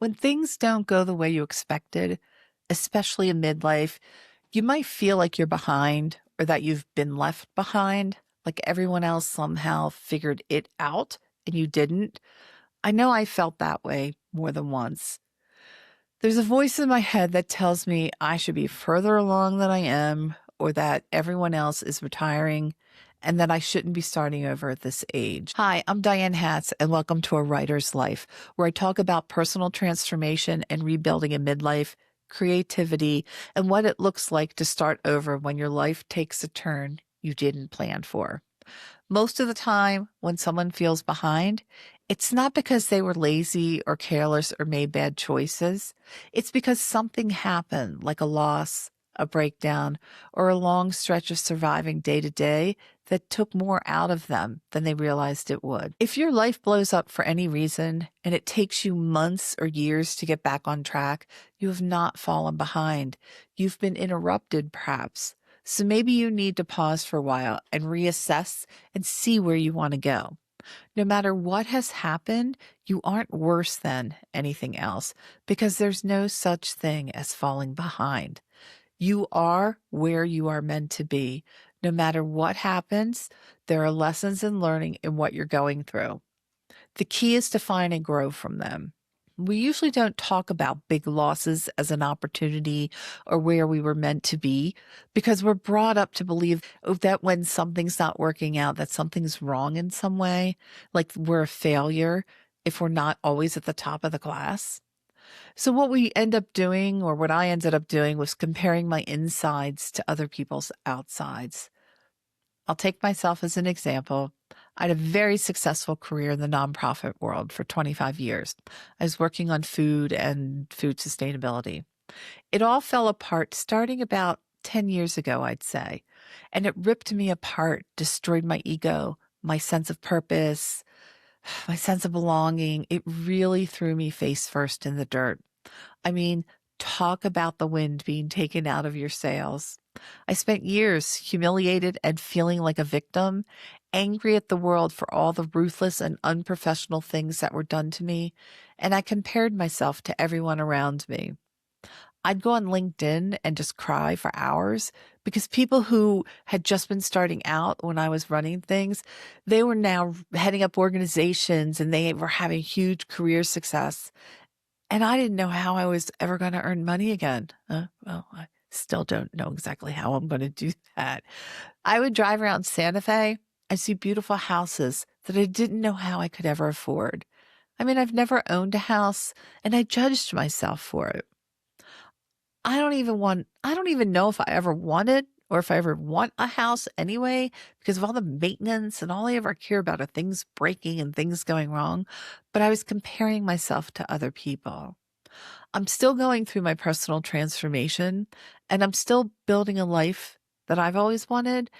When things don't go the way you expected, especially in midlife, you might feel like you're behind or that you've been left behind, like everyone else somehow figured it out and you didn't. I know I felt that way more than once. There's a voice in my head that tells me I should be further along than I am, or that everyone else is retiring, and that I shouldn't be starting over at this age. Hi, I'm Diane Hatz, and welcome to A Writer's Life, where I talk about personal transformation and rebuilding in midlife, creativity, and what it looks like to start over when your life takes a turn you didn't plan for. Most of the time, when someone feels behind, it's not because they were lazy or careless or made bad choices. It's because something happened, like a loss, a breakdown, or a long stretch of surviving day to day that took more out of them than they realized it would. If your life blows up for any reason and it takes you months or years to get back on track, you have not fallen behind. You've been interrupted, perhaps. So maybe you need to pause for a while and reassess and see where you want to go. No matter what has happened, you aren't worse than anything else because there's no such thing as falling behind. You are where you are meant to be. No matter what happens, there are lessons and learning in what you're going through. The key is to find and grow from them. We usually don't talk about big losses as an opportunity or where we were meant to be because we're brought up to believe that when something's not working out, that something's wrong in some way, like we're a failure if we're not always at the top of the class. So what we end up doing, or what I ended up doing, was comparing my insides to other people's outsides. I'll take myself as an example. I had a very successful career in the nonprofit world for 25 years. I was working on food and food sustainability. It all fell apart starting about 10 years ago, I'd say. And it ripped me apart, destroyed my ego, my sense of purpose, my sense of belonging. It really threw me face first in the dirt. I mean, talk about the wind being taken out of your sails. I spent years humiliated and feeling like a victim, angry at the world for all the ruthless and unprofessional things that were done to me, and I compared myself to everyone around me. I'd go on LinkedIn and just cry for hours because people who had just been starting out when I was running things, they were now heading up organizations and they were having huge career success. And I didn't know how I was ever going to earn money again. Well, I still don't know exactly how I'm going to do that. I would drive around Santa Fe and see beautiful houses that I didn't know how I could ever afford. I mean, I've never owned a house and I judged myself for it. I don't even know if I ever wanted or if I ever want a house anyway, because of all the maintenance and all I ever care about are things breaking and things going wrong. But I was comparing myself to other people. I'm still going through my personal transformation and I'm still building a life that I've always wanted.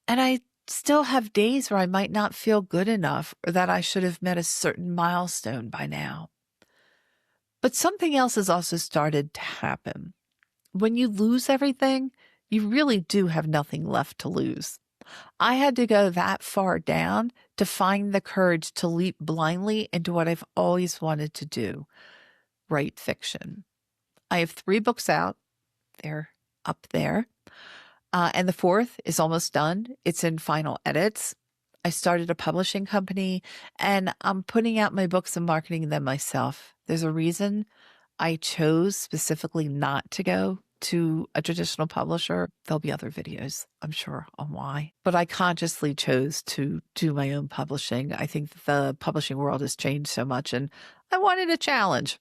And I still have days where I might not feel good enough or that I should have met a certain milestone by now. But something else has also started to happen. When you lose everything, you really do have nothing left to lose. I had to go that far down to find the courage to leap blindly into what I've always wanted to do, write fiction. I have 3 books out. They're up there. And the 4th is almost done. It's in final edits. I started a publishing company and I'm putting out my books and marketing them myself. There's a reason I chose specifically not to go to a traditional publisher. There'll be other videos, I'm sure, on why. But I consciously chose to do my own publishing. I think the publishing world has changed so much and I wanted a challenge.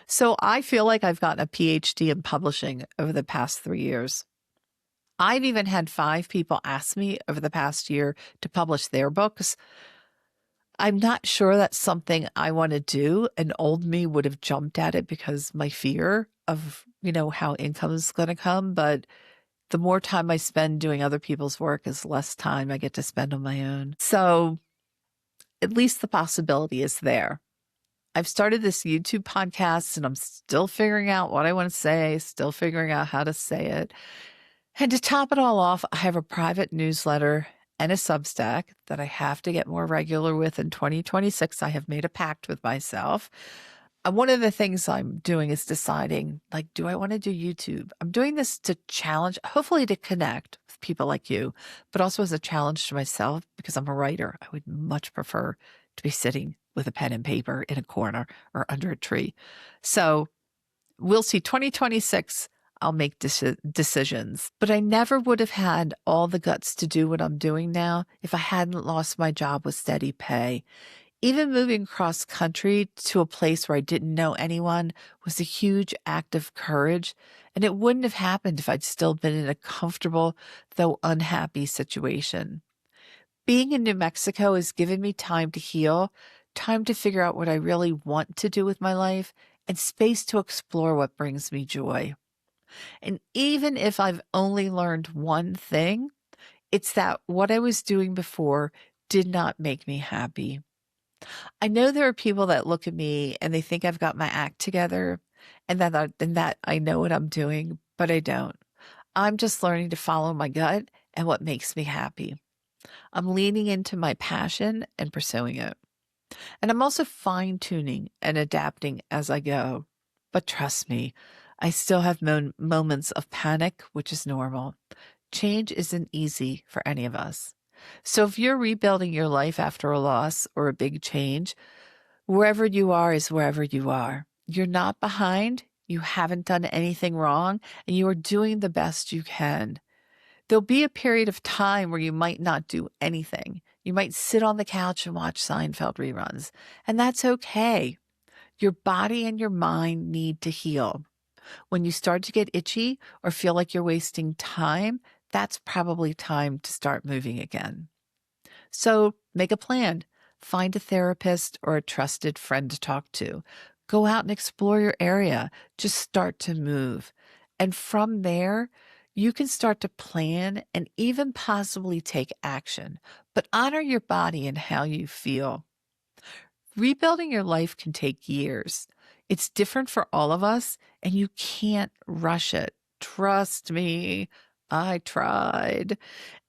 So I feel like I've gotten a PhD in publishing over the past 3 years. I've even had 5 people ask me over the past year to publish their books. I'm not sure that's something I want to do. An old me would have jumped at it because my fear of, how income is going to come. But the more time I spend doing other people's work is less time I get to spend on my own. So at least the possibility is there. I've started this YouTube podcast and I'm still figuring out what I want to say, still figuring out how to say it. And to top it all off, I have a private newsletter and a Substack that I have to get more regular with in 2026. I have made a pact with myself. One of the things I'm doing is deciding, like, do I want to do YouTube? I'm doing this to challenge, hopefully to connect with people like you, but also as a challenge to myself because I'm a writer. I would much prefer to be sitting with a pen and paper in a corner or under a tree. So we'll see. 2026, I'll make decisions, but I never would have had all the guts to do what I'm doing now if I hadn't lost my job with steady pay. Even moving cross country to a place where I didn't know anyone was a huge act of courage, and it wouldn't have happened if I'd still been in a comfortable, though unhappy situation. Being in New Mexico has given me time to heal, time to figure out what I really want to do with my life, and space to explore what brings me joy. And even if I've only learned one thing, it's that what I was doing before did not make me happy. I know there are people that look at me and they think I've got my act together and that I know what I'm doing, but I don't. I'm just learning to follow my gut and what makes me happy. I'm leaning into my passion and pursuing it. And I'm also fine tuning and adapting as I go. But trust me, I still have moments of panic, which is normal. Change isn't easy for any of us. So if you're rebuilding your life after a loss or a big change, wherever you are is wherever you are. You're not behind, you haven't done anything wrong, and you are doing the best you can. There'll be a period of time where you might not do anything. You might sit on the couch and watch Seinfeld reruns, and that's okay. Your body and your mind need to heal. When you start to get itchy or feel like you're wasting time, that's probably time to start moving again. So make a plan. Find a therapist or a trusted friend to talk to. Go out and explore your area. Just start to move. And from there, you can start to plan and even possibly take action, but honor your body and how you feel. Rebuilding your life can take years. It's different for all of us, and you can't rush it. Trust me, I tried.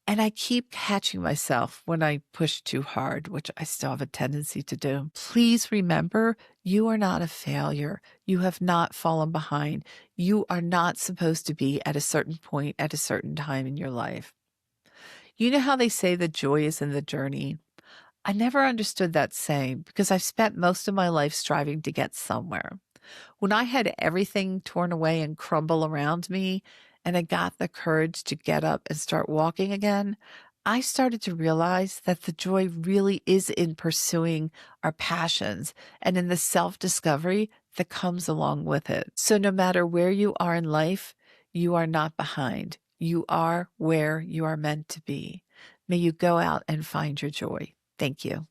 And I keep catching myself when I push too hard, which I still have a tendency to do. Please remember, you are not a failure. You have not fallen behind. You are not supposed to be at a certain point at a certain time in your life. You know how they say the joy is in the journey? I never understood that saying because I've spent most of my life striving to get somewhere. When I had everything torn away and crumble around me, and I got the courage to get up and start walking again, I started to realize that the joy really is in pursuing our passions and in the self discovery that comes along with it. So, no matter where you are in life, you are not behind. You are where you are meant to be. May you go out and find your joy. Thank you.